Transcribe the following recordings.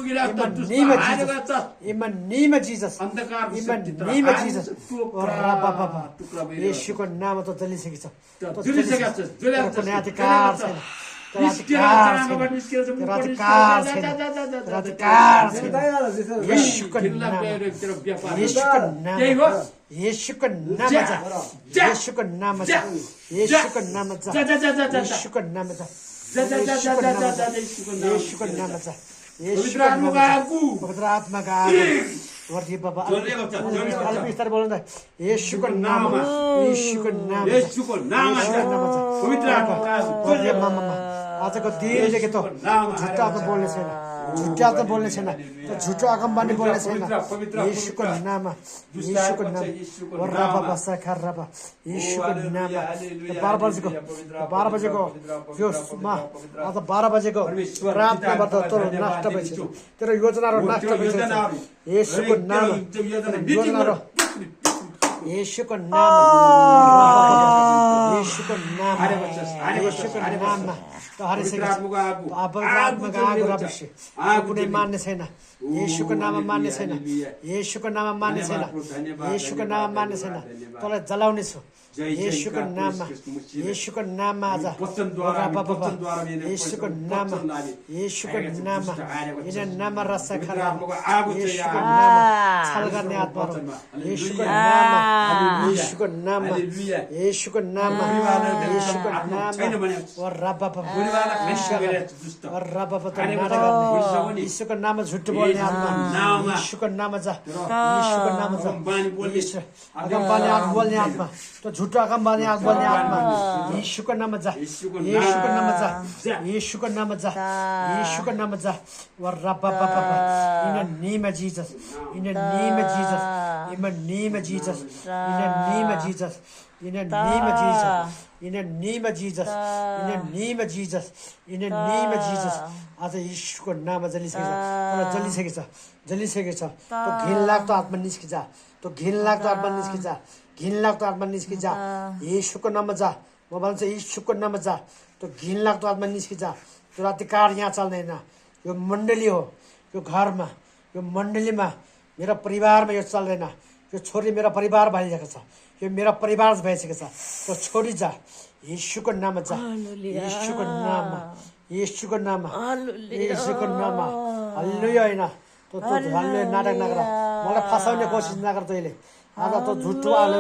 In the name of Jesus. In the name of Jesus. यीशुको नाम त जलिसकेको छ कुनै अधिकार छैन यीशुको नाम यीशुको नाम यीशुको नाम यीशुको नाम यीशुको नाम यीशुको नाम पवित्र आत्मा का वर्ती बाबा बिस्तार बोल्नु त यीशुको नाम यीशुको नाम यीशुको नाम पवित्र आत्मा आजको दिनदेखि त झुट्टा आत्मा बोल्ने छैन झुट्टा आत्मा बोल्ने छैन झुटो अगमबानी बोल्ने छैन यीशुको नाम यीशुको नाम वर्रा बाबा सखर रबा यीशुको नाम 12 बजेको यो आज 12 बजेको प्रार्थनाबाट तर नष्ट भएछ तेरो योजनाहरु नष्ट भएछ यीशुको नाम योजनाहरु यीशुको नाम यीशुको नाम यीशुको नाम आत्माको आगो रबिसे कुनै मान्ने छैन यीशुको नाम मान्ने छैन यीशुको नाम मान्ने छैन यीशुको नाम मान्ने छैन तँलाई जलाउने छु यीशुको नाममा यीशुको नाममा आज यीशुको नाममा यीशुको नाममा इन नाममा रस खरा यीशुको नाममा छल गर्ने आत्माहरु यीशुको नाममा यीशुको नाममा यीशुको नाममा यीशुको नाममा वर रब यीशुको नाममा झुट बोल्ने आत्मा यीशुको नाममा जा यीशुको नाममा जा अगमबानी आत्मा बोल्ने आत्मा तो झुटो अगमबानी आत्मा बोल्ने आत्मा यीशुको नाममा जा यीशुको नाममा जा यीशुको नाममा जा यीशुको नाममा जा वर रब in the name of Jesus in the name of Jesus in the name of Jesus in the name of Jesus in the name of Jesus in the name of Jesus in the name of Jesus in the name of Jesus आज यीशुको नाममा जलिसकेको छ तो घिनलाग्दो आत्मा निस्किजा तो घिनलाग्दो आत्मा निस्किजा घिनलाग्दो आत्मा निस्किजा यीशुको नाममा जा म भन्छु यीशुको नाममा जा तो घिनलाग्दो आत्मा निस्किजा त्यो अधिकार यहाँ चल्दैन यो मण्डली हो यो घरमा यो मण्डलीमा मेरो परिवारमा यो चल्दैन यो छोरी मेरो परिवार भइसकेको छ यो मेरो परिवार भइसकेको छ तो छोडी जा यीशुको नाममा जा यीशुको नाममा यीशुको नाममा यीशुको नाममा हालेलुया हैन तो हालेलुया नाटक नगर मलाई फसाउने कोसिस नगर तैले आज त झुटो आले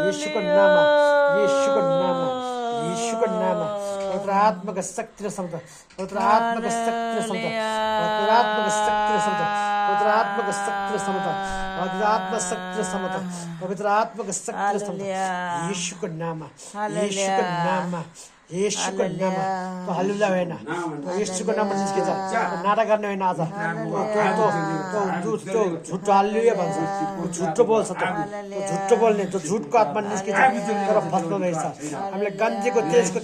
यीशुको नाममा यीशुको नाममा यीशुको नाममा पवित्र आत्माको शक्ति र शब्द पवित्र आत्माको शक्ति र शब्द पवित्र आत्माको शक्ति र शब्द पवित्र आत्माको शक्ति र शब्द पवित्र आत्मा शक्ति र शब्द पवित्र आत्माको शक्ति र शब्द यीशुको नाममा यीशुको नाममा यीशुको नाममा तो हालेलुया हैन तो यीशुको नाममा निस्किन्छ नाटक गर्ने हैन आज तो झुटो हालेलुया भन्छ झुटो बोल्छ त झुटो बोल्ने तो झुटको आत्मा निस्किन्छ तर फस्नु रहेछ हामीले गन्धीको तेजको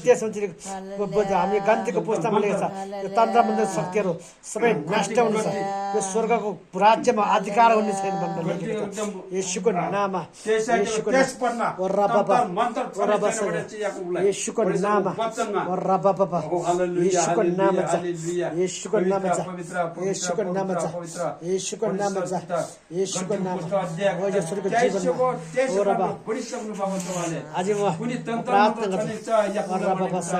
हामीले गन्धीको पुस्तकमा लेखेको छ यो तन्त्र मन्त्र शक्तिहरु सबै नष्ट हुनेछ यो स्वर्गको राज्यमा अधिकार हुने छैन भनेर लेखेको छ यीशुको नाममा यीशुको नाममा यीशुको नाममा यीशुको नाम यीशुको नाम यीशुको नाम यीशुको नाम यीशुको नाम हो यसको जीवनमा हो रबा आज म प्रार्थना गर्छु